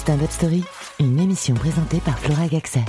Stand-Up Story, une émission présentée par Flora Gaxet.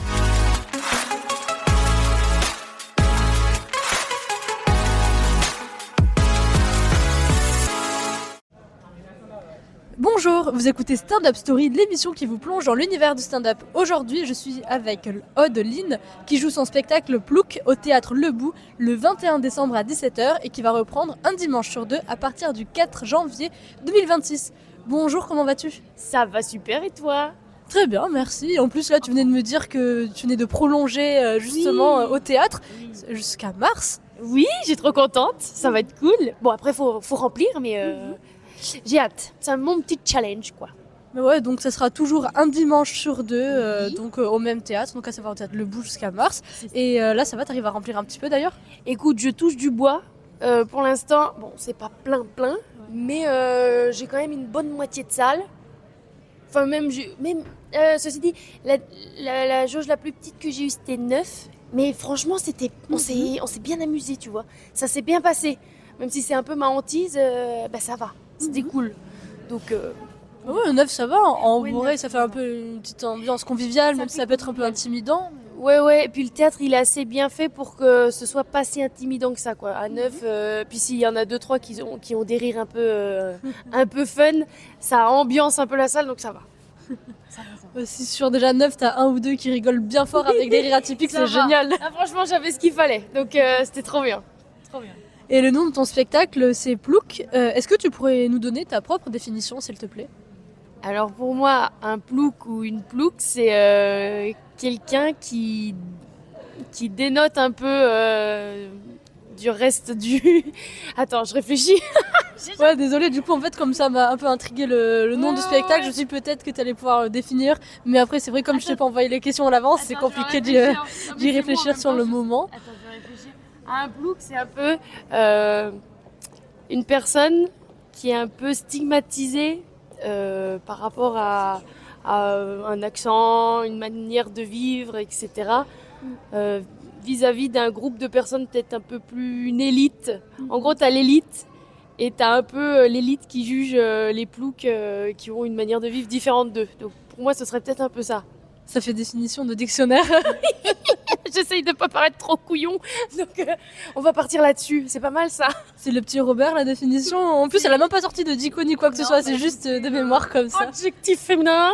Bonjour, vous écoutez Stand-Up Story, l'émission qui vous plonge dans l'univers du stand-up. Aujourd'hui, je suis avec Aude Lynn, qui joue son spectacle Plouc au théâtre Le Bout le 21 décembre à 17h et qui va reprendre un dimanche sur deux à partir du 4 janvier 2026. Bonjour, comment vas-tu ? Ça va super, et toi ? Très bien, merci. En plus, là, tu venais de me dire que tu venais de prolonger justement au théâtre jusqu'à mars. Oui, j'ai trop contente, ça va être cool. Bon, après, faut remplir, mais j'ai hâte. C'est mon petit challenge, quoi. Mais ouais, donc ça sera toujours un dimanche sur deux, donc au même théâtre. Donc là, ça va au théâtre Le Bout jusqu'à mars. Et là, ça va, t'arrives à remplir un petit peu d'ailleurs ? Écoute, je touche du bois. Pour l'instant, bon, c'est pas plein, mais j'ai quand même une bonne moitié de salle. Enfin, ceci dit, la jauge la plus petite que j'ai eue, c'était 9. Mais franchement, on s'est bien amusé, tu vois. Ça s'est bien passé. Même si c'est un peu ma hantise, ça va. C'était cool. Donc, ouais, 9 ça va. En Ouais, vrai, 9, ça fait un peu une petite ambiance conviviale, même si ça peut être un peu intimidant. ouais. Et puis le théâtre, il est assez bien fait pour que ce soit pas si intimidant que ça, quoi. À 9, puis s'il y en a 2-3 qui ont des rires un peu fun, ça ambiance un peu la salle, donc ça va. Si sur déjà 9, t'as un ou deux qui rigolent bien fort avec des rires atypiques, Ça c'est va. génial. Ah, franchement, j'avais ce qu'il fallait, donc c'était trop bien. Et le nom de ton spectacle, c'est Plouc. Est-ce que tu pourrais nous donner ta propre définition, s'il te plaît ? Alors pour moi, un plouc ou une plouc, c'est quelqu'un qui dénote un peu du reste du... Attends, je réfléchis. Ouais, désolé, du coup, en fait, comme ça m'a un peu intrigué le nom du spectacle, ouais. je me suis dit peut-être que tu allais pouvoir le définir. Mais après, c'est vrai, comme je t'ai pas envoyé les questions à l'avance, c'est compliqué d'y réfléchir sur le moment. Attends, je vais réfléchir. Un plouc, c'est un peu une personne qui est un peu stigmatisée par rapport à un accent, une manière de vivre, etc. Vis-à-vis d'un groupe de personnes peut-être un peu plus une élite. En gros, tu as l'élite et tu as un peu l'élite qui juge les ploucs qui ont une manière de vivre différente d'eux. Donc pour moi, ce serait peut-être un peu ça. Ça fait définition de dictionnaire. J'essaye de pas paraître trop couillon, donc on va partir là-dessus. C'est pas mal ça. C'est le petit Robert, la définition. En plus, elle a même pas sorti de dico ni quoi que ce soit, c'est juste de mémoire comme ça. Adjectif féminin.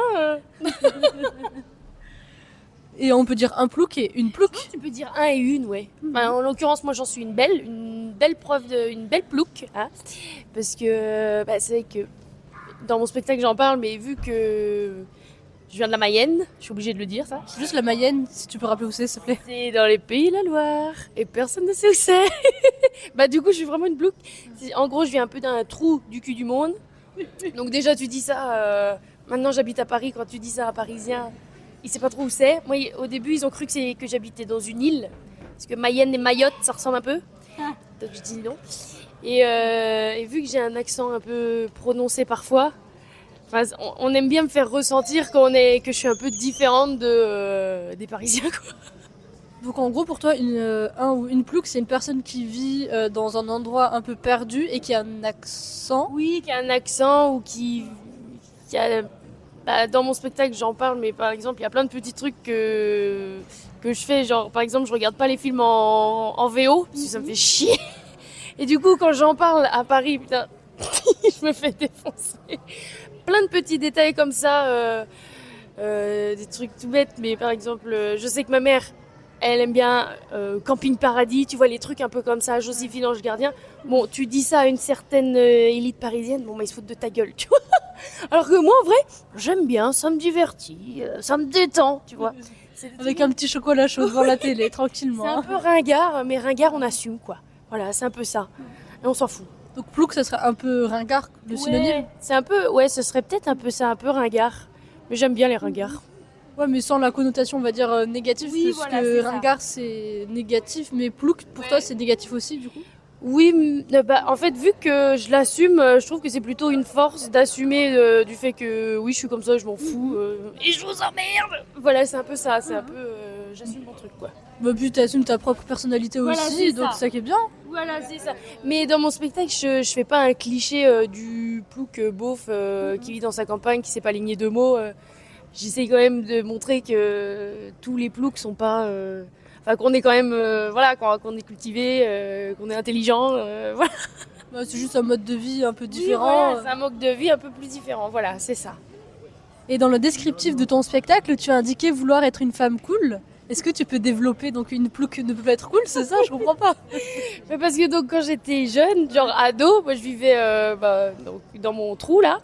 Et on peut dire un plouc et une plouc. Tu peux dire un et une, ouais. Enfin, en l'occurrence, moi j'en suis une belle une belle plouc, hein, parce que c'est vrai que dans mon spectacle j'en parle, mais vu que je viens de la Mayenne, je suis obligée de le dire ça. Juste la Mayenne, si tu peux rappeler où c'est, s'il te plaît. C'est dans les Pays de la Loire et personne ne sait où c'est. Du coup, je suis vraiment une plouc. En gros, je viens un peu d'un trou du cul du monde. Donc déjà, tu dis ça. Maintenant, j'habite à Paris. Quand tu dis ça à un Parisien, il sait pas trop où c'est. Moi, au début, ils ont cru que j'habitais dans une île, parce que Mayenne et Mayotte, ça ressemble un peu. Donc je dis non. Et vu que j'ai un accent un peu prononcé parfois. On aime bien me faire ressentir que je suis un peu différente des Parisiens, quoi. Donc en gros, pour toi, un ou une plouc, c'est une personne qui vit dans un endroit un peu perdu et qui a un accent. Oui, qui a un accent ou qui a... dans mon spectacle, j'en parle, mais par exemple, il y a plein de petits trucs que je fais. Genre, par exemple, je regarde pas les films en VO, parce que ça me fait chier. Et du coup, quand j'en parle à Paris, putain, je me fais défoncer. Plein de petits détails comme ça, des trucs tout bêtes, mais par exemple, je sais que ma mère, elle aime bien Camping Paradis, tu vois, les trucs un peu comme ça, Joséphine Ange Gardien. Bon, tu dis ça à une certaine élite parisienne, bon, ils se foutent de ta gueule, tu vois. Alors que moi, en vrai, j'aime bien, ça me divertit, ça me détend, tu vois. Avec un petit chocolat chaud devant la télé, tranquillement. C'est un peu ringard, mais ringard, on assume, quoi. Voilà, c'est un peu ça. Et on s'en fout. Donc plouc, ça serait un peu ringard, le synonyme. C'est un peu, ce serait peut-être un peu ça, un peu ringard. Mais j'aime bien les ringards. Ouais, mais sans la connotation, on va dire, négative, Oui, parce voilà, que c'est ringard, c'est négatif, mais plouc, pour toi, c'est négatif aussi, du coup. Oui, en fait, vu que je l'assume, je trouve que c'est plutôt une force d'assumer du fait que oui, je suis comme ça, je m'en fous, et je vous emmerde. Voilà, c'est un peu ça, c'est un peu, j'assume mon truc, quoi. Bah puis t'assumes ta propre personnalité Voilà, aussi, c'est donc ça. ça qui est bien. Voilà, c'est ça. Mais dans mon spectacle, je fais pas un cliché du plouc beauf qui vit dans sa campagne, qui sait pas aligner deux mots. j'essaie quand même de montrer que tous les ploucs sont pas... qu'on est quand même... qu'on est cultivé, qu'on est intelligent. Voilà. Bah, c'est juste un mode de vie un peu Oui, différent. voilà, c'est un mode de vie un peu plus différent. Voilà, c'est ça. Et dans le descriptif de ton spectacle, tu as indiqué vouloir être une femme cool. Est-ce que tu peux développer donc une plouc ne peut pas être cool, c'est ça? Je comprends pas. Mais parce que donc quand j'étais jeune, genre ado, moi je vivais donc, dans mon trou là.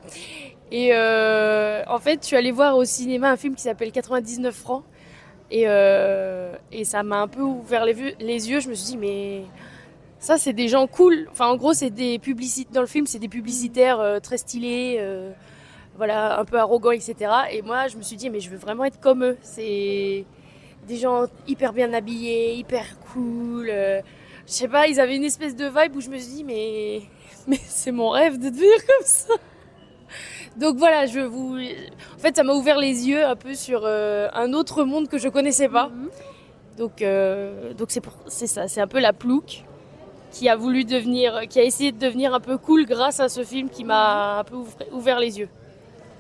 Et en fait, je suis allée voir au cinéma un film qui s'appelle 99 francs. Et ça m'a un peu ouvert les yeux. Je me suis dit, mais ça, c'est des gens cool. Enfin, en gros, c'est des publicités. Dans le film, c'est des publicitaires très stylés, voilà, un peu arrogants, etc. Et moi, je me suis dit, mais je veux vraiment être comme eux. C'est des gens hyper bien habillés, hyper cool. Je sais pas, ils avaient une espèce de vibe où je me suis dit, mais c'est mon rêve de devenir comme ça. Donc voilà, en fait, ça m'a ouvert les yeux un peu sur un autre monde que je connaissais pas. Donc c'est ça, c'est un peu la plouc qui a essayé de devenir un peu cool grâce à ce film qui m'a un peu ouvert les yeux.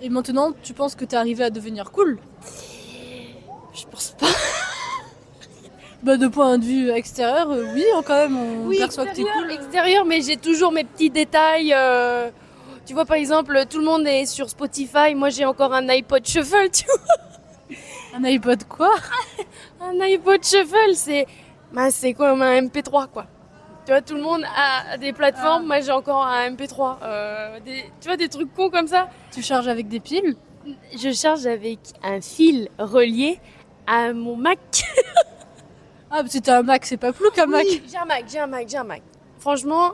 Et maintenant, tu penses que t'es arrivé à devenir cool? Je pense pas. Bah, de point de vue extérieur, oui, quand même, on perçoit que t'es cool. Extérieur, mais j'ai toujours mes petits détails. Tu vois, par exemple, tout le monde est sur Spotify. Moi, j'ai encore un iPod Shuffle, tu vois. Un iPod quoi? Un iPod Shuffle, c'est comme un MP3, quoi. Tu vois, tout le monde a des plateformes. Moi, j'ai encore un MP3. Tu vois, des trucs cons comme ça. Tu charges avec des piles? Je charge avec un fil relié à mon Mac. Ah, c'était un Mac, c'est pas plouc un Mac. Oui, j'ai un Mac. Franchement,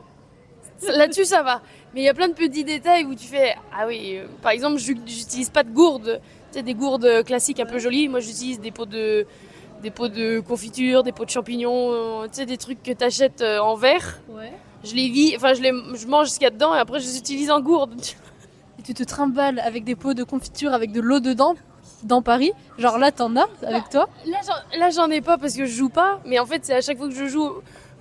là-dessus, ça va. Mais il y a plein de petits détails où tu fais... Ah oui, par exemple, j'utilise pas de gourdes. Tu sais, des gourdes classiques un peu jolies. Moi, j'utilise des pots de confiture, des pots de champignons. Tu sais, des trucs que t'achètes en verre. Ouais. Je mange ce qu'il y a dedans et après, je les utilise en gourde. Et tu te trimbales avec des pots de confiture avec de l'eau dedans dans Paris. Genre là, t'en as avec toi? Là, j'en ai pas parce que je joue pas. Mais en fait, c'est à chaque fois que je joue...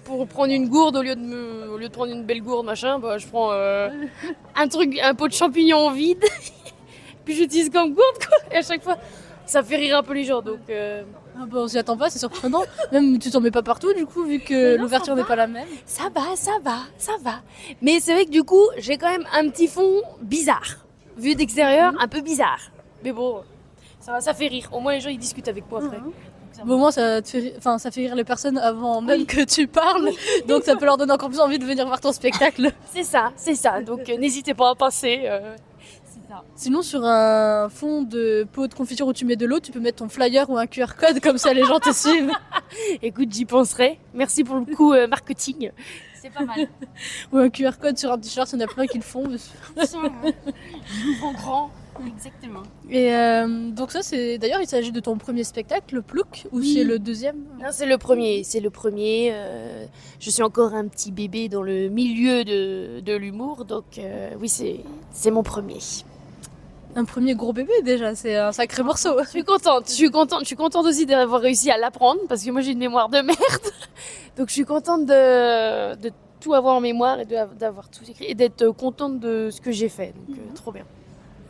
Pour prendre une gourde, au lieu de prendre une belle gourde, machin, bah, je prends un pot de champignons vide, puis j'utilise comme gourde, quoi. Et à chaque fois, ça fait rire un peu les gens, donc... Ah bah, on s'y attend pas, c'est surprenant. Même tu t'en mets pas partout, du coup, vu que l'ouverture n'est pas la même. Ça va. Mais c'est vrai que du coup, j'ai quand même un petit fond bizarre. Vu d'extérieur, un peu bizarre. Mais bon, ça fait rire. Au moins, les gens, ils discutent avec moi après. Bon, au moins, ça fait rire les personnes avant même que tu parles. Donc, ça peut leur donner encore plus envie de venir voir ton spectacle. C'est ça. Donc, n'hésitez pas à passer. C'est ça. Sinon, sur un fond de pot de confiture où tu mets de l'eau, tu peux mettre ton flyer ou un QR code, comme ça les gens te suivent. Écoute, j'y penserai. Merci pour le coup marketing. C'est pas mal. Ou un QR code sur un t-shirt, il y en a plein qui le font. Je l'ouvre en grand. Exactement. Et donc ça, c'est d'ailleurs, il s'agit de ton premier spectacle, le Plouc, ou c'est le deuxième? Non, c'est le premier. Je suis encore un petit bébé dans le milieu de l'humour, donc oui, c'est mon premier. Un premier gros bébé déjà, c'est un sacré morceau. Je suis contente aussi d'avoir réussi à l'apprendre, parce que moi j'ai une mémoire de merde. Donc je suis contente de tout avoir en mémoire et d'avoir tout écrit et d'être contente de ce que j'ai fait. Donc trop bien.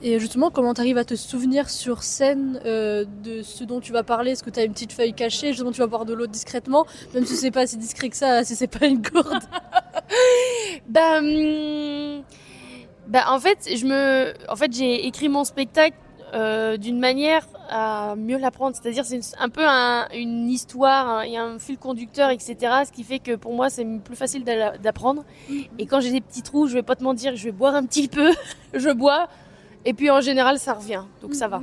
Et justement, comment tu arrives à te souvenir sur scène de ce dont tu vas parler? Est-ce que tu as une petite feuille cachée? Justement, tu vas boire de l'eau discrètement, même si c'est pas si discret que ça, si c'est pas une gourde. En fait, j'ai écrit mon spectacle d'une manière à mieux l'apprendre. C'est-à-dire, c'est un peu une histoire, il y a un fil conducteur, etc. Ce qui fait que pour moi, c'est plus facile d'apprendre. Et quand j'ai des petits trous, je vais pas te mentir, je vais boire un petit peu. Je bois. Et puis en général, ça revient. Donc ça va.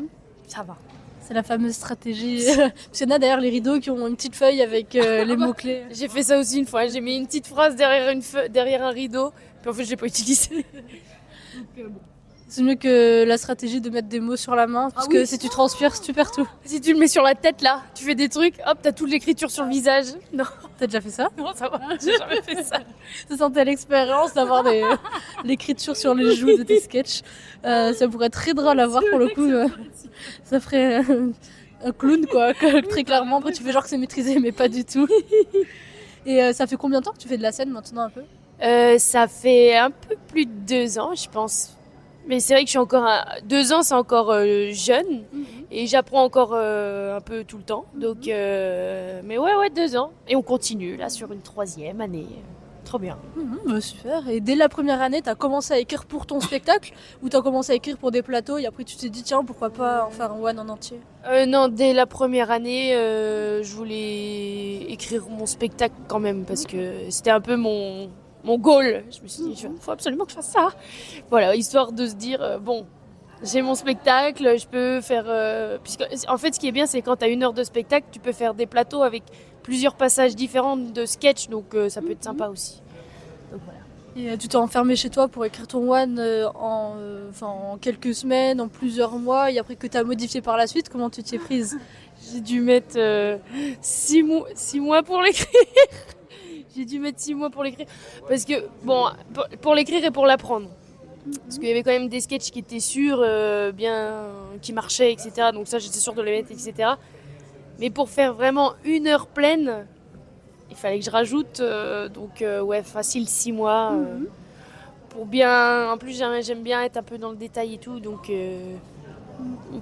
C'est la fameuse stratégie. Parce qu'il y en a d'ailleurs les rideaux qui ont une petite feuille avec les mots-clés. J'ai fait ça aussi une fois. J'ai mis une petite phrase derrière un rideau. Puis en fait, je l'ai pas utilisé. Donc, bon. C'est mieux que la stratégie de mettre des mots sur la main. Parce que si tu transpires, tu perds tout. Si tu le mets sur la tête là, tu fais des trucs, hop, t'as toute l'écriture sur le visage. Non. T'as déjà fait ça? Non, ça va. J'ai jamais fait ça. Ça sentait l'expérience d'avoir l'écriture sur les joues de tes sketchs. Ça pourrait être très drôle à voir pour le coup. Ça ferait un clown quoi, très clairement. Après tu fais genre que c'est maîtrisé mais pas du tout. Et ça fait combien de temps que tu fais de la scène maintenant un peu? Ça fait un peu plus de 2 ans je pense. Mais c'est vrai que je suis encore 2 ans, c'est encore jeune. Et j'apprends encore un peu tout le temps. Donc, mais ouais, 2 ans. Et on continue là sur une 3e année. Trop bien. Super. Et dès la première année, t'as commencé à écrire pour ton spectacle ou t'as commencé à écrire pour des plateaux et après tu t'es dit tiens pourquoi pas en faire un one en entier? Non, dès la première année, je voulais écrire mon spectacle quand même parce que c'était un peu mon goal. Je me suis dit, il faut absolument que je fasse ça. Voilà, histoire de se dire, bon, j'ai mon spectacle, je peux faire... puisque, en fait, ce qui est bien, c'est quand tu as 1 heure de spectacle, tu peux faire des plateaux avec plusieurs passages différents de sketch, donc ça peut être sympa aussi. Donc voilà. Et tu t'es enfermé chez toi pour écrire ton one en quelques semaines, en plusieurs mois, et après que tu as modifié par la suite, comment tu t'y es prise? J'ai dû mettre 6 mois pour l'écrire. J'ai dû mettre 6 mois pour l'écrire. Parce que, bon, pour l'écrire et pour l'apprendre. Parce qu'il y avait quand même des sketchs qui étaient sûrs, qui marchaient, etc. Donc ça, j'étais sûre de les mettre, etc. Mais pour faire vraiment 1 heure pleine, il fallait que je rajoute. Facile 6 mois. Pour bien... En plus, j'aime bien être un peu dans le détail et tout. Donc,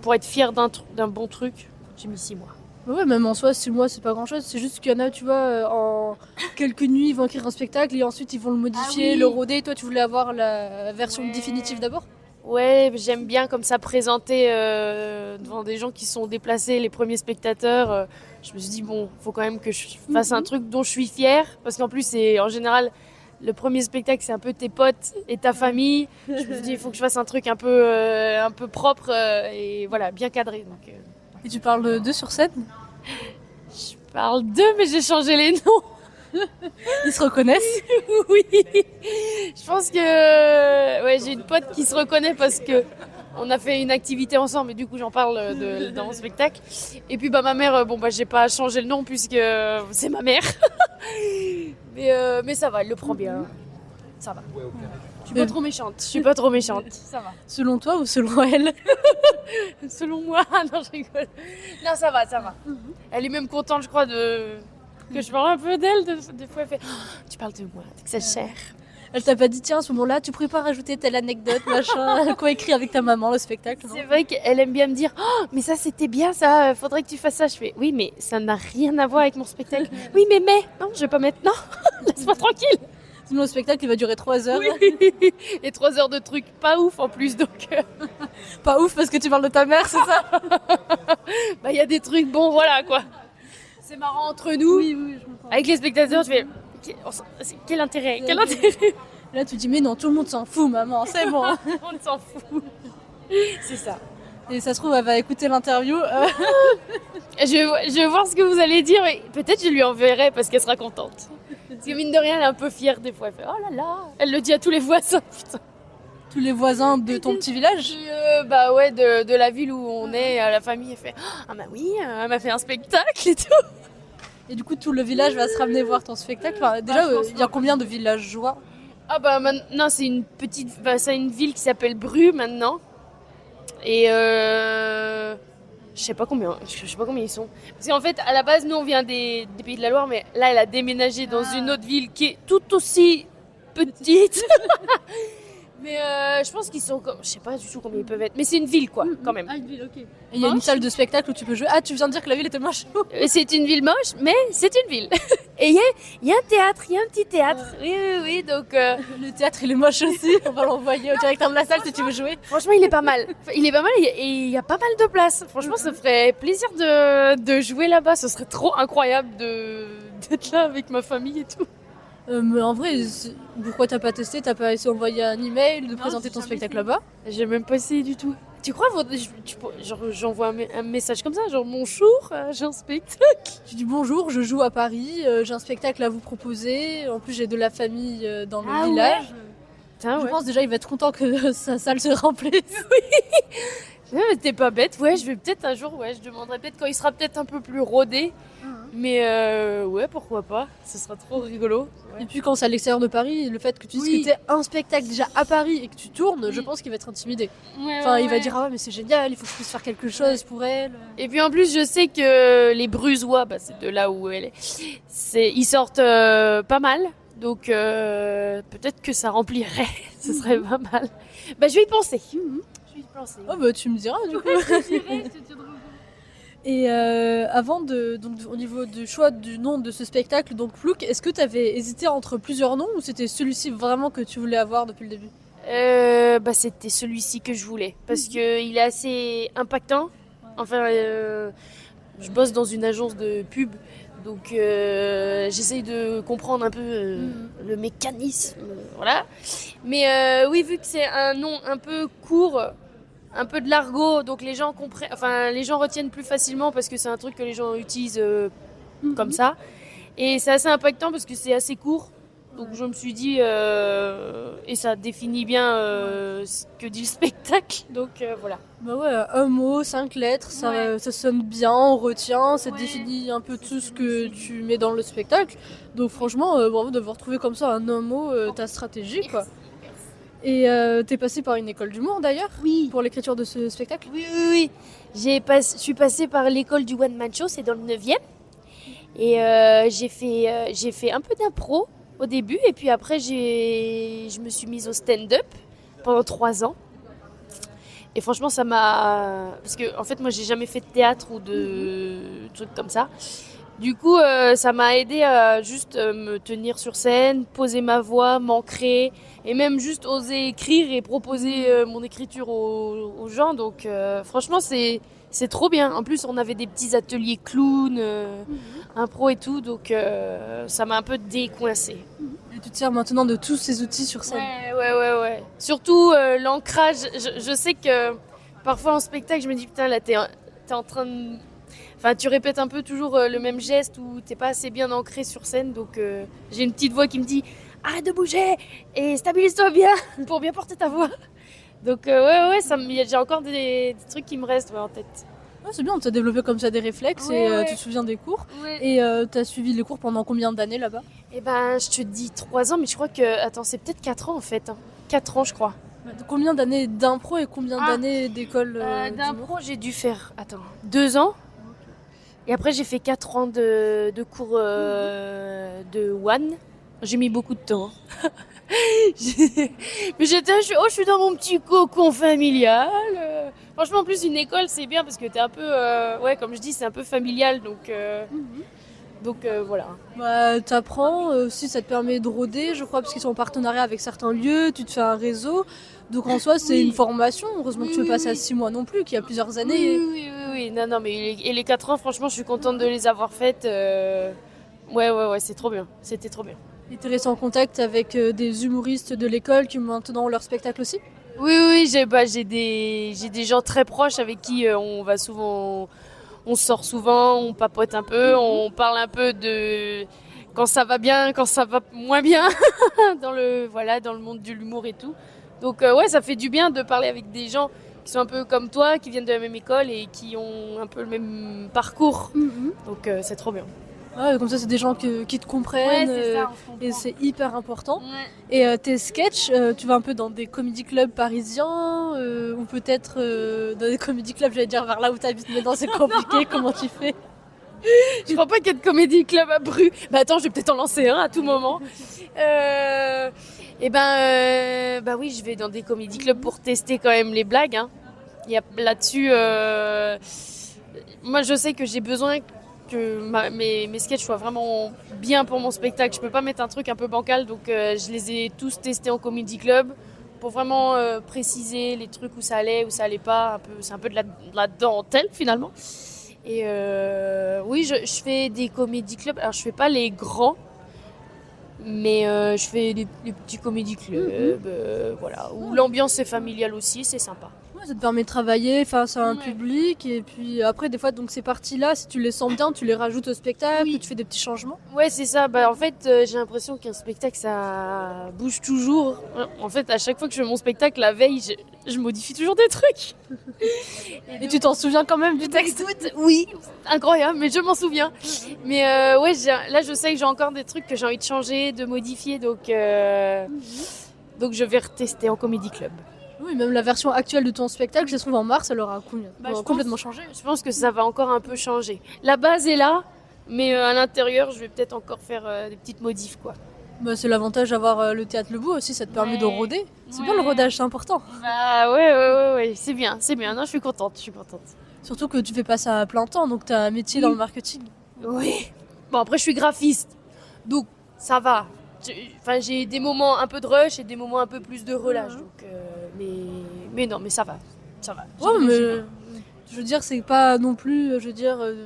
pour être fière d'un bon truc, j'ai mis 6 mois. Ouais, même en soi, 6 mois, c'est pas grand chose. C'est juste qu'il y en a, tu vois, en quelques nuits, ils vont écrire un spectacle et ensuite ils vont le modifier, le roder. Toi, tu voulais avoir la version définitive d'abord? Ouais, j'aime bien comme ça présenter devant des gens qui sont déplacés, les premiers spectateurs. Je me suis dit, bon, faut quand même que je fasse un truc dont je suis fière. Parce qu'en plus, c'est en général, le premier spectacle, c'est un peu tes potes et ta famille. Je me suis dit, il faut que je fasse un truc un peu propre et voilà, bien cadré. Donc, Et tu parles d'eux sur scène? je parle d'eux, mais j'ai changé les noms. Ils se reconnaissent? Oui. Je pense que j'ai une pote qui se reconnaît parce que on a fait une activité ensemble et du coup j'en parle dans mon spectacle. Et puis ma mère, j'ai pas changé le nom puisque c'est ma mère. mais ça va, elle le prend bien. Ça va. Je suis pas trop méchante. Ça va. Selon toi ou selon elle? Selon moi, non, je rigole. Non, ça va. Elle est même contente, je crois, que je parle un peu d'elle. Des fois, elle fait tu parles de moi, t'exagères. Elle t'a pas dit tiens, à ce moment-là, tu pourrais pas rajouter telle anecdote, machin, quoi écrit avec ta maman le spectacle? C'est vrai qu'elle aime bien me dire mais ça c'était bien ça, faudrait que tu fasses ça. Je fais oui, mais ça n'a rien à voir avec mon spectacle. Oui, mais non, je vais pas mettre non, laisse-moi tranquille. Sinon, le spectacle il va durer 3 heures. Oui. Et 3 heures de trucs pas ouf en plus, donc. Pas ouf parce que tu parles de ta mère, c'est ça? Il y a des trucs, bon voilà quoi. C'est marrant entre nous. Oui, je comprends. Avec les spectateurs, je fais quel intérêt? Là, tu dis mais non, tout le monde s'en fout, maman, c'est bon. On s'en fout. C'est ça. Et ça se trouve, elle va écouter l'interview. Je vais voir ce que vous allez dire, et peut-être je lui enverrai parce qu'elle sera contente. Parce que mine de rien, elle est un peu fière des fois. Elle fait oh là là. Elle le dit à tous les voisins, putain. Tous les voisins de ton petit village? De la ville où on est, à la famille, elle fait ah bah oui, elle m'a fait un spectacle et tout. Et du coup, tout le village va se ramener voir ton spectacle. Enfin, déjà, il y a combien de villageois? Ah bah maintenant, c'est une petite, c'est une ville qui s'appelle Bru maintenant. Et je sais pas combien ils sont. Parce qu'en fait, à la base, nous on vient des Pays de la Loire, mais là, elle a déménagé dans une autre ville qui est tout aussi petite. Mais je pense qu'ils sont, je sais pas du tout combien ils peuvent être, mais c'est une ville quoi, quand même. Ah, une ville, ok. Et il y a une salle de spectacle où tu peux jouer. Ah, tu viens de dire que la ville était moche. C'est une ville moche, mais c'est une ville. Et il y a un théâtre, il y a un petit théâtre. Oui, donc... Le théâtre, il est moche aussi. On va l'envoyer au directeur de la salle si tu veux jouer. Franchement, il est pas mal. Et il y a pas mal de place. Franchement, ça ferait plaisir de jouer là-bas. Ce serait trop incroyable d'être là avec ma famille et tout. Mais en vrai, pourquoi t'as pas testé? T'as pas essayé d'envoyer un email, de présenter ton spectacle là-bas? J'ai même pas essayé du tout. Tu crois, j'envoie un message comme ça, genre bonjour, j'ai un spectacle. Tu dis bonjour, je joue à Paris, j'ai un spectacle à vous proposer. En plus, j'ai de la famille dans le village. Ouais. Je pense déjà il va être content que sa salle se remplisse. Oui, mais t'es pas bête. Ouais, je vais peut-être un jour, je demanderai peut-être quand il sera peut-être un peu plus rodé. Mais pourquoi pas, ce sera trop rigolo. Et puis quand c'est à l'extérieur de Paris, le fait que tu dises que t'es un spectacle déjà à Paris et que tu tournes, je pense qu'il va être intimidé. Il va dire ah ouais mais c'est génial, il faut que je puisse faire quelque chose pour elle. Et puis en plus je sais que les Brusois, c'est de là où elle est, ils sortent pas mal. Donc peut-être que ça remplirait, ce serait pas mal. Je vais y penser. Oh bah tu me diras du coup. Je te dirai, je te tiendrai au courant. Et donc, au niveau du choix du nom de ce spectacle, donc Plouc, est-ce que tu avais hésité entre plusieurs noms ou c'était celui-ci vraiment que tu voulais avoir depuis le début? C'était celui-ci que je voulais parce que il est assez impactant. Enfin, je bosse dans une agence de pub, donc j'essaye de comprendre un peu le mécanisme, voilà. Mais oui, vu que c'est un nom un peu court, un peu de l'argot, donc les gens comprennent, enfin les gens retiennent plus facilement parce que c'est un truc que les gens utilisent comme ça. Et c'est assez impactant parce que c'est assez court. Donc je me suis dit, et ça définit bien ce que dit le spectacle, donc voilà. Bah ouais, un mot, 5 lettres, ça sonne bien, on retient, ça définit un peu tout ce que tu mets dans le spectacle. Donc franchement, bravo d'avoir trouvé comme ça en un mot ta stratégie, quoi. Et t'es passé par une école d'humour d'ailleurs Oui. pour l'écriture de ce spectacle? Oui. Je suis passée par l'école du One Man Show, c'est dans le 9e. Et j'ai fait un peu d'impro au début, et puis après je me suis mise au stand-up pendant 3 ans. Et franchement, ça m'a... Parce que en fait, moi, j'ai jamais fait de théâtre ou de trucs comme ça. Du coup, ça m'a aidé à juste me tenir sur scène, poser ma voix, m'ancrer, et même juste oser écrire et proposer mon écriture aux gens. Donc franchement, c'est trop bien. En plus, on avait des petits ateliers clown, impro et tout, donc ça m'a un peu décoincée. Et tu te sers maintenant de tous ces outils sur scène? Ouais. Surtout l'ancrage. Je sais que parfois en spectacle, je me dis putain, là, t'es en train de... Enfin, tu répètes un peu toujours le même geste ou t'es pas assez bien ancré sur scène. Donc j'ai une petite voix qui me dit arrête de bouger et stabilise-toi bien pour bien porter ta voix. Donc j'ai encore des trucs qui me restent en tête. Ouais, c'est bien, tu as développé comme ça des réflexes et tu te souviens des cours. Ouais. Et tu as suivi les cours pendant combien d'années là-bas? Eh ben, je te dis 3 ans, mais je crois que... Attends, c'est peut-être 4 ans en fait. 4 ans, je crois. Combien d'années d'impro et combien d'années d'école d'humour? D'impro, j'ai dû faire... Attends, 2 ans. Et après, j'ai fait 4 ans de cours de one. J'ai mis beaucoup de temps. Mais je suis dans mon petit cocon familial. Franchement, en plus, une école, c'est bien parce que t'es un peu... comme je dis, c'est un peu familial. Donc voilà. Bah, t'apprends aussi, ça te permet de rôder, je crois, parce qu'ils sont en partenariat avec certains lieux, tu te fais un réseau. Donc en soi, c'est une formation. Heureusement que tu veux passer à 6 mois non plus, qu'il y a plusieurs années. Oui. Non, mais les 4 ans, franchement, je suis contente de les avoir faites. Ouais, c'est trop bien. C'était trop bien. Et t'es resté en contact avec des humoristes de l'école qui maintenant ont leur spectacle aussi? Oui, j'ai des gens très proches avec qui on va souvent... On sort souvent, on papote un peu, on parle un peu de quand ça va bien, quand ça va moins bien dans le monde de l'humour et tout. Donc ça fait du bien de parler avec des gens qui sont un peu comme toi, qui viennent de la même école et qui ont un peu le même parcours. Donc c'est trop bien. Ouais, comme ça, c'est des gens qui te comprennent c'est ça, on se comprend. et c'est hyper important. Ouais. Et tes sketchs, tu vas un peu dans des comedy clubs parisiens ou peut-être dans des comedy clubs, j'allais dire vers là où tu habites, mais non, c'est compliqué. Comment tu fais? Je crois pas qu'il y ait de comédie club à Bru. Bah attends, je vais peut-être en lancer un à tout moment. Oui, je vais dans des comédie clubs pour tester quand même les blagues. Hein. Il y a là-dessus, moi je sais que j'ai besoin que mes sketchs soient vraiment bien pour mon spectacle. Je peux pas mettre un truc un peu bancal, donc je les ai tous testés en comédie club pour vraiment préciser les trucs où ça allait, où ça allait pas. C'est un peu de la dentelle finalement. Et oui, je fais des comédie clubs. Alors je fais pas les grands, mais je fais les petits comédie clubs, voilà, où l'ambiance est familiale aussi, c'est sympa. Ouais, ça te permet de travailler face à un public et puis après des fois donc ces parties-là, si tu les sens bien, tu les rajoutes au spectacle, tu fais des petits changements. Ouais, c'est ça. Bah, en fait, j'ai l'impression qu'un spectacle, ça bouge toujours. En fait, à chaque fois que je fais mon spectacle, la veille, je modifie toujours des trucs. Et tu t'en souviens quand même du texte? Oui, incroyable, mais je m'en souviens. Mais là, je sais que j'ai encore des trucs que j'ai envie de changer, de modifier, donc je vais retester en comédie club. Oui, même la version actuelle de ton spectacle, ça se trouve en mars, elle aura complètement changé. Je pense que ça va encore un peu changer. La base est là, mais à l'intérieur, je vais peut-être encore faire des petites modifs, quoi. Bah, c'est l'avantage d'avoir le théâtre Le Bout aussi, ça te permet de rôder. C'est bien le rodage, c'est important. Bah ouais, c'est bien. Non, je suis contente. Surtout que tu fais pas ça à plein temps, donc tu as un métier dans le marketing. Oui. Bon, après, je suis graphiste. Donc, ça va. J'ai des moments un peu de rush et des moments un peu plus de relâche. Donc, mais non, mais ça va. Ça va. Ouais, mais je veux dire, c'est pas non plus,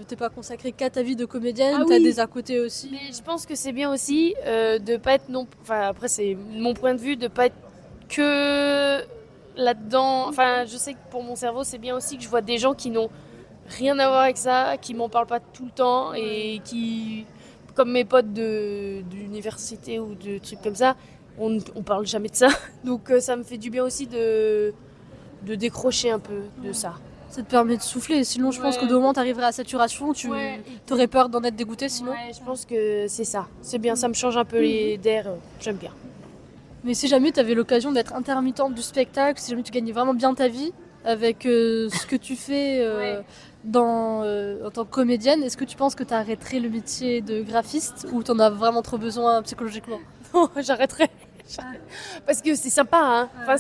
t'es pas consacré qu'à ta vie de comédienne, t'as des à côté aussi. Mais je pense que c'est bien aussi de pas être non. Enfin, après, c'est mon point de vue, de pas être que là-dedans. Enfin, je sais que pour mon cerveau, c'est bien aussi que je vois des gens qui n'ont rien à voir avec ça, qui m'en parlent pas tout le temps et qui, comme mes potes d'université ou de trucs comme ça, on parle jamais de ça. Donc, ça me fait du bien aussi de décrocher un peu de ça. Ça te permet de souffler, sinon je pense qu'au moment t'arriverais à saturation, t'aurais peur d'en être dégoûté sinon. Ouais, je pense que c'est ça. C'est bien, ça me change un peu les d'air, j'aime bien. Mais si jamais t'avais l'occasion d'être intermittente du spectacle, si jamais tu gagnais vraiment bien ta vie avec ce que tu fais en tant que comédienne, est-ce que tu penses que t'arrêterais le métier de graphiste ou t'en as vraiment trop besoin psychologiquement? Non, j'arrêterai. Parce que c'est sympa, hein. Enfin,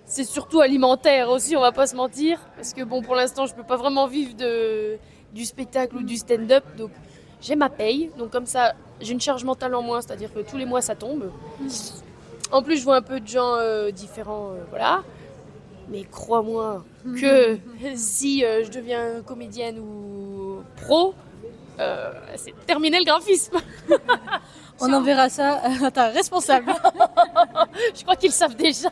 c'est surtout alimentaire aussi, on va pas se mentir. Parce que bon, pour l'instant, je peux pas vraiment vivre du spectacle ou du stand-up. Donc, j'ai ma paye. Donc, comme ça, j'ai une charge mentale en moins. C'est-à-dire que tous les mois, ça tombe. En plus, je vois un peu de gens différents. Voilà. Mais crois-moi que si je deviens comédienne ou pro, c'est terminé le graphisme. On enverra ça à ta responsable. Je crois qu'ils le savent déjà.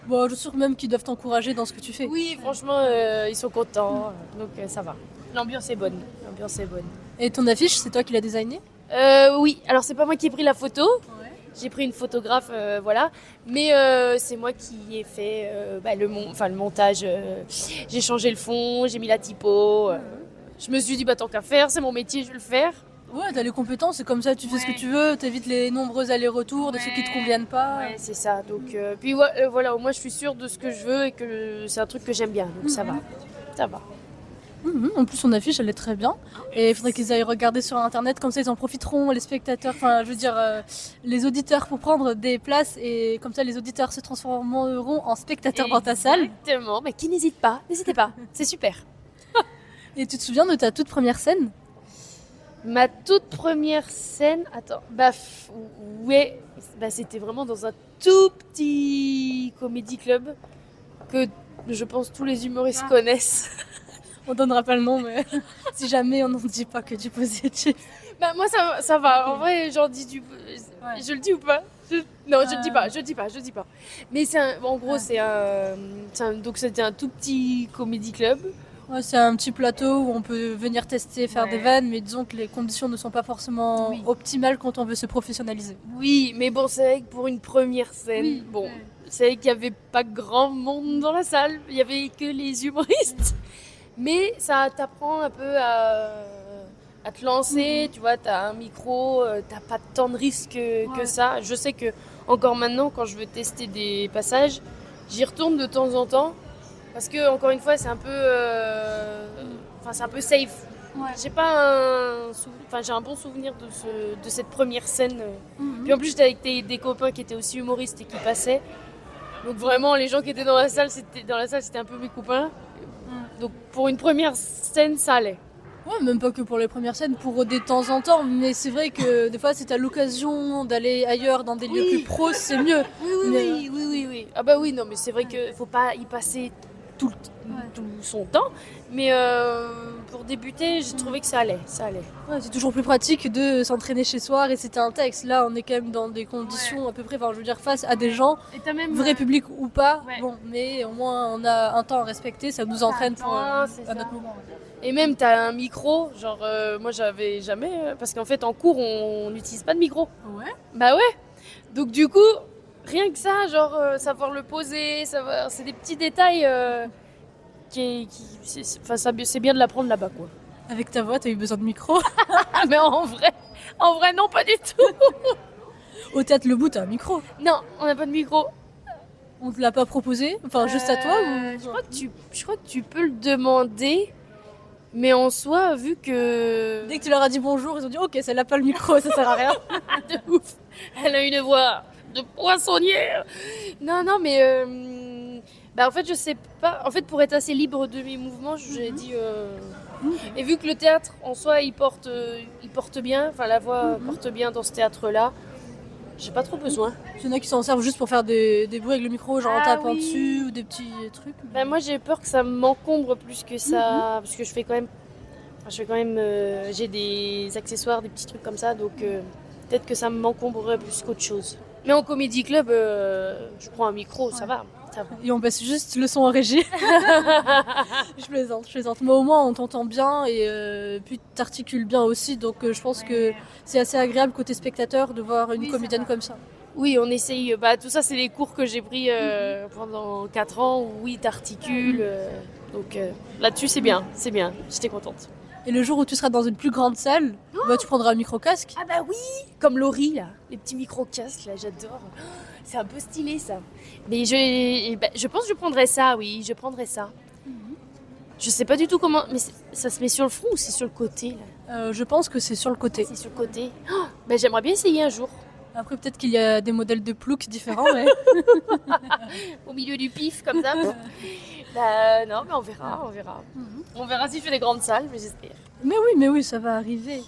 Bon, je suis sûre même qu'ils doivent t'encourager dans ce que tu fais. Oui, franchement, ils sont contents, donc ça va. L'ambiance est bonne. Et ton affiche, c'est toi qui l'as designée? Oui, alors c'est pas moi qui ai pris la photo. J'ai pris une photographe, voilà. Mais c'est moi qui ai fait le montage. J'ai changé le fond, j'ai mis la typo. Je me suis dit, tant qu'à faire, c'est mon métier, je vais le faire. Ouais, t'as les compétences, c'est comme ça, tu fais ce que tu veux, t'évites les nombreux allers-retours de ceux qui te conviennent pas. Ouais, c'est ça. Donc, puis voilà, au moins je suis sûre de ce que je veux et que c'est un truc que j'aime bien. Donc ça va. En plus, son affiche, elle est très bien. Et il faudrait qu'ils aillent regarder sur Internet, comme ça ils en profiteront, les spectateurs, les auditeurs pour prendre des places. Et comme ça, les auditeurs se transformeront en spectateurs dans ta salle. Exactement, mais qui n'hésite pas, n'hésitez pas, c'est super. Et tu te souviens de ta toute première scène? Ma toute première scène, c'était vraiment dans un tout petit comédie club que je pense tous les humoristes connaissent. On donnera pas le nom, mais si jamais on n'en dit pas que du positif. Moi ça va, en vrai j'en dis du... Je le dis ou pas? Non, je le dis pas. Mais donc c'était un tout petit comédie club. Ouais, c'est un petit plateau où on peut venir tester, faire des vannes, mais disons que les conditions ne sont pas forcément optimales quand on veut se professionnaliser. Oui, mais bon, c'est vrai que pour une première scène, c'est vrai qu'il n'y avait pas grand monde dans la salle, il n'y avait que les humoristes. Mais ça t'apprend un peu à te lancer, tu vois, t'as un micro, t'as pas tant de risques que ça. Je sais que encore maintenant, quand je veux tester des passages, j'y retourne de temps en temps. Parce que, encore une fois, c'est un peu safe. Ouais. J'ai un bon souvenir de cette première scène. Puis en plus, j'étais avec des copains qui étaient aussi humoristes et qui passaient. Donc vraiment, les gens qui étaient dans la salle, c'était un peu mes copains. Donc pour une première scène, ça allait. Ouais, même pas que pour les premières scènes, pour de temps en temps. Mais c'est vrai que des fois, si t'as l'occasion d'aller ailleurs, dans des lieux plus pros, c'est mieux. Oui. Ah bah oui, non, mais c'est vrai qu'il faut pas y passer tout son temps, mais pour débuter, j'ai trouvé que ça allait. Ouais, c'est toujours plus pratique de s'entraîner chez soi, réciter un texte. Là, on est quand même dans des conditions à peu près, face à des gens, vrai public ou pas. Bon, mais au moins on a un temps à respecter, ça nous entraîne à notre moment. Et même t'as un micro, moi j'avais jamais, parce qu'en fait en cours on n'utilise pas de micro. Ouais. Bah ouais. Donc du coup, rien que ça, savoir le poser, c'est des petits détails c'est bien de l'apprendre là-bas, quoi. Avec ta voix, t'as eu besoin de micro? Mais en vrai non, pas du tout. Au Théâtre Le Bout, t'as un micro? Non, on n'a pas de micro. On te l'a pas proposé? Enfin, juste à toi ou... Je crois que tu peux le demander, mais en soi, vu que... Dès que tu leur as dit bonjour, ils ont dit ok, celle-là n'a pas le micro, ça sert à rien. De ouf. Elle a une voix de poissonnière. Non, mais Bah en fait je sais pas, en fait pour être assez libre de mes mouvements, j'ai dit et vu que le théâtre en soi il porte bien, enfin la voix porte bien dans ce théâtre-là, j'ai pas trop besoin. Il y en a qui s'en servent juste pour faire des bruits avec le micro, genre en Ah tapant oui. dessus ou des petits trucs. Bah moi j'ai peur que ça m'encombre plus que ça, parce que je fais quand même, j'ai des accessoires, des petits trucs comme ça, donc peut-être que ça m'encombrerait plus qu'autre chose. Mais en comédie club, je prends un micro, ça va. Et on passe juste le son en régie. Je plaisante. Mais au moins on t'entend bien et puis t'articules bien aussi. Donc je pense que c'est assez agréable côté spectateur de voir une comédienne comme ça. Oui, on essaye. Tout ça, c'est les cours que j'ai pris pendant 4 ans où oui, t'articules. Donc là-dessus, c'est bien. J'étais contente. Et le jour où tu seras dans une plus grande salle, tu prendras un micro-casque. Ah bah oui, comme Laurie, là. Les petits micro-casques, là, j'adore. C'est un peu stylé, ça. Mais je pense que je prendrais ça, oui, je prendrais ça. Je sais pas du tout comment... Mais ça se met sur le front ou c'est sur le côté, là? Je pense que c'est sur le côté. C'est sur le côté. J'aimerais bien essayer un jour. Après peut-être qu'il y a des modèles de plouc différents. Mais... Au milieu du pif, comme ça. Non, mais on verra. On verra si je fais des grandes salles, mais j'espère. Mais oui, ça va arriver.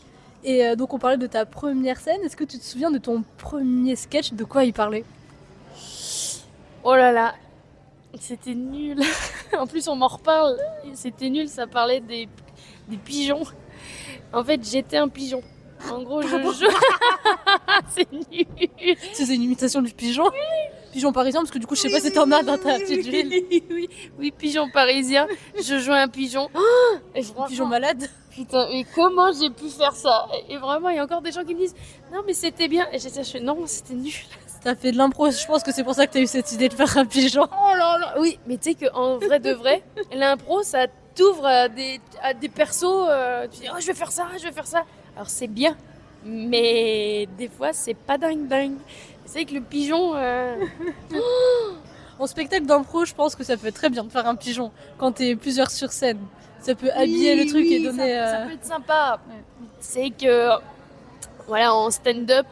Et donc on parlait de ta première scène. Est-ce que tu te souviens de ton premier sketch, de quoi il parlait? Oh là là, c'était nul. En plus, on m'en reparle. C'était nul, ça parlait des pigeons. En fait, j'étais un pigeon. En gros, c'est nul. C'est une imitation du pigeon? Pigeon parisien, parce que du coup, je sais pas si t'en as dans ta petite ville. Oui, pigeon parisien. Je jouais un pigeon. Et Pigeon malade. Putain, mais comment j'ai pu faire ça? Et vraiment, il y a encore des gens qui me disent non, mais c'était bien. Et j'étais non, c'était nul. T'as fait de l'impro, je pense que c'est pour ça que t'as eu cette idée de faire un pigeon. Oh là là. Oui, mais tu sais qu'en vrai de vrai, l'impro, ça t'ouvre à des persos. Tu dis, oh, je vais faire ça. Alors c'est bien, mais des fois, c'est pas dingue. C'est que le pigeon. En spectacle d'impro, je pense que ça peut être très bien de faire un pigeon quand t'es plusieurs sur scène. Ça peut habiller le truc et donner. Ça peut être sympa. Ouais. C'est que, voilà, en stand-up.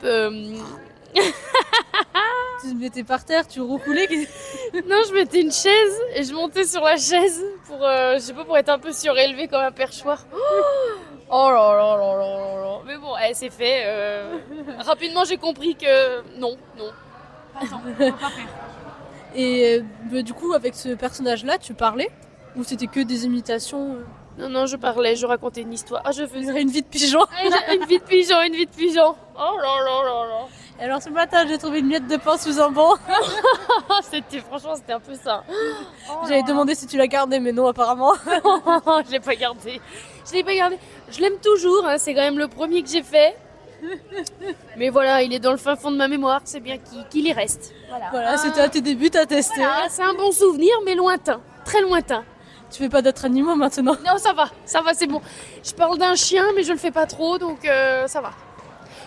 Tu te mettais par terre, tu roucoulais. Non, je mettais une chaise et je montais sur la chaise pour, je sais pas, pour être un peu surélevée comme un perchoir. Oh là là. Mais bon, c'est fait. Rapidement, j'ai compris que non. Attends, on va pas faire. Et du coup, avec ce personnage-là, tu parlais? Ou c'était que des imitations? Non, je parlais, je racontais une histoire. Ah, je faisais une vie de pigeon. Une vie de pigeon. Oh là. Alors ce matin, j'ai trouvé une miette de pain sous un banc. Franchement, c'était un peu ça. J'avais demandé si tu l'as gardé, mais non, apparemment. Je l'ai pas gardé. Je l'aime toujours, hein, c'est quand même le premier que j'ai fait. Mais voilà, il est dans le fin fond de ma mémoire, c'est bien qu'il y reste. Voilà, c'était à tes débuts, t'as testé. Voilà, c'est un bon souvenir, mais lointain, très lointain. Tu fais pas d'autres animaux maintenant? Non, ça va, c'est bon. Je parle d'un chien, mais je le fais pas trop, donc ça va.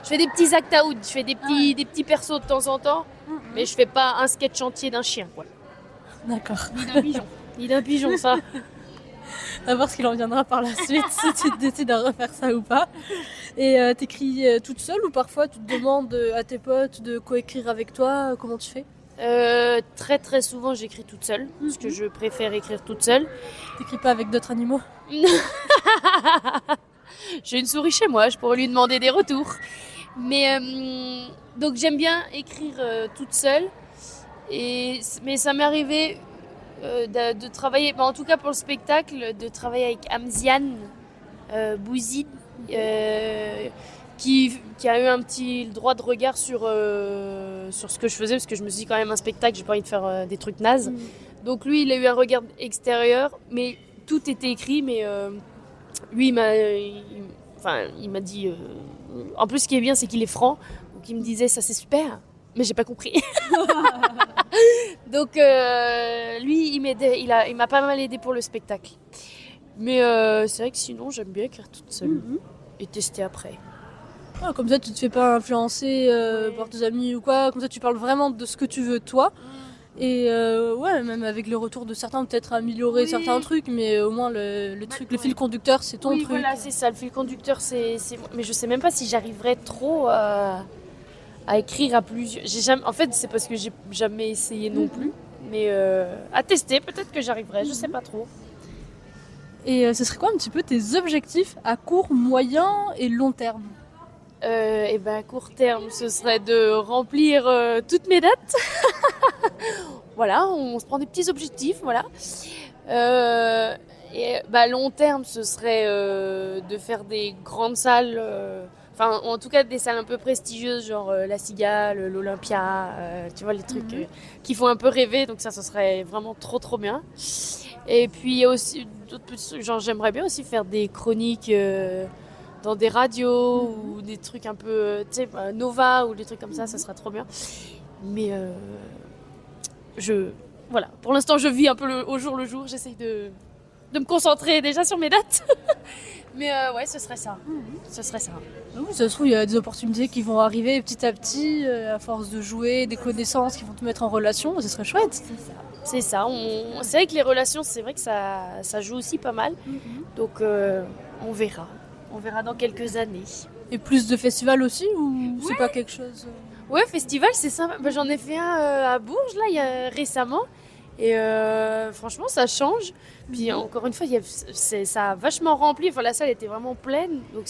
Je fais des petits act out, je fais des petits persos de temps en temps, mais je fais pas un sketch entier d'un chien, quoi. D'accord. Ni d'un pigeon, ça. On va voir ce qu'il en viendra par la suite, si tu décides de refaire ça ou pas. Et t'écris toute seule ou parfois tu te demandes à tes potes de coécrire avec toi? Comment tu fais? Très très souvent j'écris toute seule, parce que je préfère écrire toute seule. T'écris pas avec d'autres animaux? J'ai une souris chez moi, je pourrais lui demander des retours. Mais donc j'aime bien écrire toute seule. Mais ça m'est arrivé de travailler, en tout cas pour le spectacle, de travailler avec Amziane Bouzid, qui a eu un petit droit de regard sur ce que je faisais, parce que je me suis dit quand même un spectacle, j'ai pas envie de faire des trucs nazes. Donc lui, il a eu un regard extérieur, mais tout était écrit, mais lui, il m'a dit... en plus, ce qui est bien, c'est qu'il est franc, donc il me disait, ça c'est super, mais j'ai pas compris. Donc lui, il m'a pas mal aidé pour le spectacle. Mais c'est vrai que sinon, j'aime bien écrire toute seule et tester après. Ah, comme ça, tu te fais pas influencer par tes amis ou quoi. Comme ça, tu parles vraiment de ce que tu veux toi. Et même avec le retour de certains, peut-être améliorer certains trucs, mais au moins le truc, le fil conducteur, c'est ton truc. Voilà, c'est ça. Le fil conducteur, c'est. Mais je sais même pas si j'arriverais trop à écrire à plusieurs. En fait, c'est parce que j'ai jamais essayé non plus. Mais à tester, peut-être que j'arriverai, je sais pas trop. Et ce serait quoi un petit peu tes objectifs à court, moyen et long terme? Et ben à court terme, ce serait de remplir toutes mes dates. Voilà, on se prend des petits objectifs, voilà. Et bah, long terme, ce serait de faire des grandes salles, enfin en tout cas des salles un peu prestigieuses, genre la Cigale, l'Olympia, tu vois les trucs qui font un peu rêver. Donc ça, ce serait vraiment trop trop bien. Et puis il y a aussi d'autres petits trucs, genre j'aimerais bien aussi faire des chroniques dans des radios ou des trucs un peu, tu sais, Nova ou des trucs comme ça serait trop bien. Mais voilà, pour l'instant je vis un peu au jour le jour, j'essaye de me concentrer déjà sur mes dates. Mais ouais, ce serait ça. Ce serait ça. Ah oui, ça se trouve, il y a des opportunités qui vont arriver petit à petit, à force de jouer, des connaissances qui vont te mettre en relation, ce serait chouette. C'est ça. C'est vrai que les relations, c'est vrai que ça joue aussi pas mal. Donc on verra. On verra dans quelques années. Et plus de festivals aussi, ou c'est pas quelque chose Ouais, festival, c'est sympa. Bah, j'en ai fait un à Bourges, là, récemment. Et franchement, ça change. Puis encore une fois, ça a vachement rempli. Enfin, la salle était vraiment pleine. Donc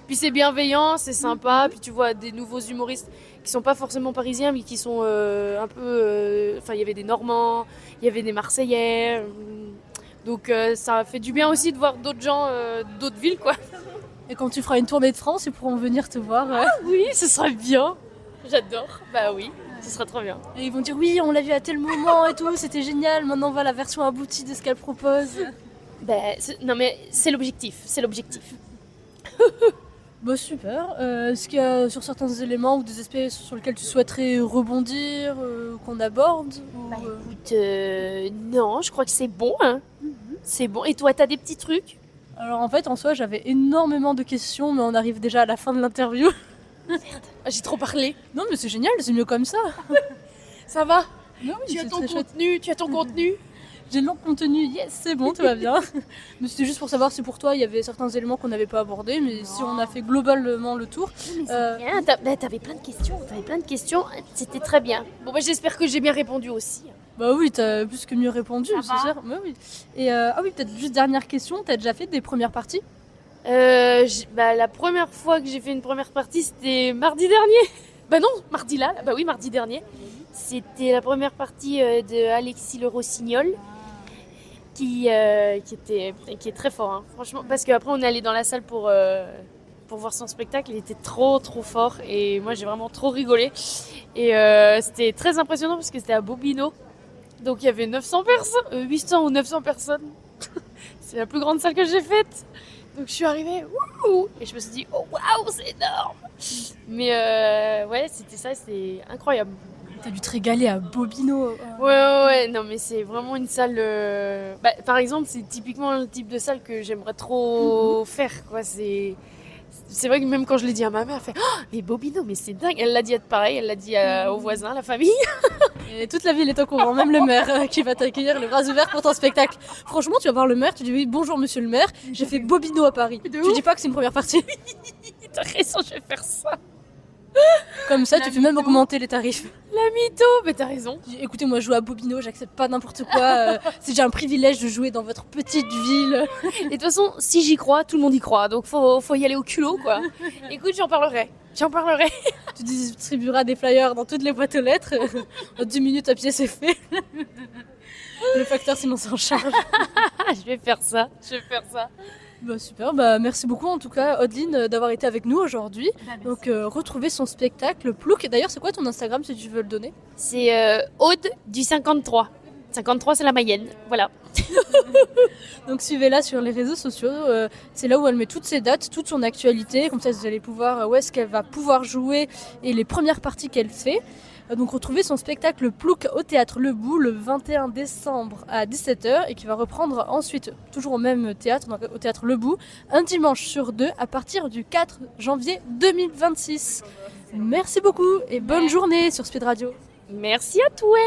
Puis c'est bienveillant, c'est sympa. Puis tu vois des nouveaux humoristes qui sont pas forcément parisiens, mais qui sont un peu... Enfin, il y avait des Normands, il y avait des Marseillais. Donc ça fait du bien aussi de voir d'autres gens d'autres villes, quoi. Et quand tu feras une tournée de France, ils pourront venir te voir. Oui, ce serait bien. J'adore. Bah oui, ce serait trop bien. Et ils vont dire oui, on l'a vu à tel moment et tout, c'était génial. Maintenant on va à la version aboutie de ce qu'elle propose. Non mais c'est l'objectif, c'est l'objectif. Bah super. Est-ce qu'il y a sur certains éléments ou des aspects sur lesquels tu souhaiterais rebondir, qu'on aborde ou, Écoute, non, je crois que c'est bon, hein. C'est bon. Et toi, t'as des petits trucs? Alors en fait, en soi, j'avais énormément de questions, mais on arrive déjà à la fin de l'interview. Ah, j'ai trop parlé. Non mais c'est génial, c'est mieux comme ça. Ça va? Non, oui, Tu as c'est ton très chouette. contenu, tu as ton contenu. J'ai le contenu, yes, c'est bon, tout va bien. Mais c'était juste pour savoir si pour toi il y avait certains éléments qu'on n'avait pas abordés, mais si on a fait globalement le tour. Mais c'est bien, t'avais plein de questions, c'était très bien. Bon, bah, j'espère que j'ai bien répondu aussi. Bah oui, t'as plus que mieux répondu, Ça c'est va. sûr. Bah oui. Et ah oui, peut-être juste dernière question, t'as déjà fait des premières parties? La première fois que j'ai fait une première partie, c'était mardi dernier. Bah non, mardi là. Bah oui, mardi dernier. C'était la première partie de Alexis Le Rossignol, qui est très fort, hein. Franchement, parce qu'après on est allé dans la salle pour voir son spectacle. Il était trop trop fort et moi j'ai vraiment trop rigolé. Et c'était très impressionnant parce que c'était à Bobino. Donc il y avait 800 ou 900 personnes. C'est la plus grande salle que j'ai faite. Donc je suis arrivée, wouhou, et je me suis dit, oh waouh, c'est énorme. Mais ouais, c'était ça, c'est incroyable. T'as dû te régaler à Bobino. Ouais, non mais c'est vraiment une salle... par exemple, c'est typiquement le type de salle que j'aimerais trop faire, quoi. C'est vrai que même quand je l'ai dit à ma mère, elle fait « Oh, mais Bobino, mais c'est dingue !» Elle l'a dit à pareil, elle l'a dit aux voisins, à la famille. Et toute la ville est au courant, même le maire qui va t'accueillir les bras ouverts pour ton spectacle. Franchement, tu vas voir le maire, tu dis oui, bonjour monsieur le maire, j'ai fait Bobino à Paris. Tu dis pas que c'est une première partie. T'as raison, je vais faire ça. Comme ça, La tu fais même mytho. augmenter les tarifs. La mytho, mais t'as raison. Tu dis, écoutez, moi je joue à Bobino, j'accepte pas n'importe quoi. C'est déjà un privilège de jouer dans votre petite ville. Et de toute façon, si j'y crois, tout le monde y croit. Donc faut y aller au culot, quoi. Écoute, j'en parlerai. Tu distribueras des flyers dans toutes les boîtes aux lettres. En 10 minutes à pied, c'est fait. Le facteur, sinon, s'en charge. Je vais faire ça. Bah super, merci beaucoup en tout cas Audeline d'avoir été avec nous aujourd'hui. Donc retrouver son spectacle Plouc. D'ailleurs c'est quoi ton Instagram si tu veux le donner? C'est Aude du 53. 53 c'est la Mayenne, voilà. Donc suivez-la sur les réseaux sociaux, c'est là où elle met toutes ses dates, toute son actualité, comme ça vous allez pouvoir où est-ce qu'elle va pouvoir jouer et les premières parties qu'elle fait. Donc retrouvez son spectacle Plouc au Théâtre Le Bout le 21 décembre à 17h et qui va reprendre ensuite, toujours au même théâtre, donc au Théâtre Le Bout, un dimanche sur 2 à partir du 4 janvier 2026. Merci beaucoup et bonne journée sur Speed Radio. Merci à toi.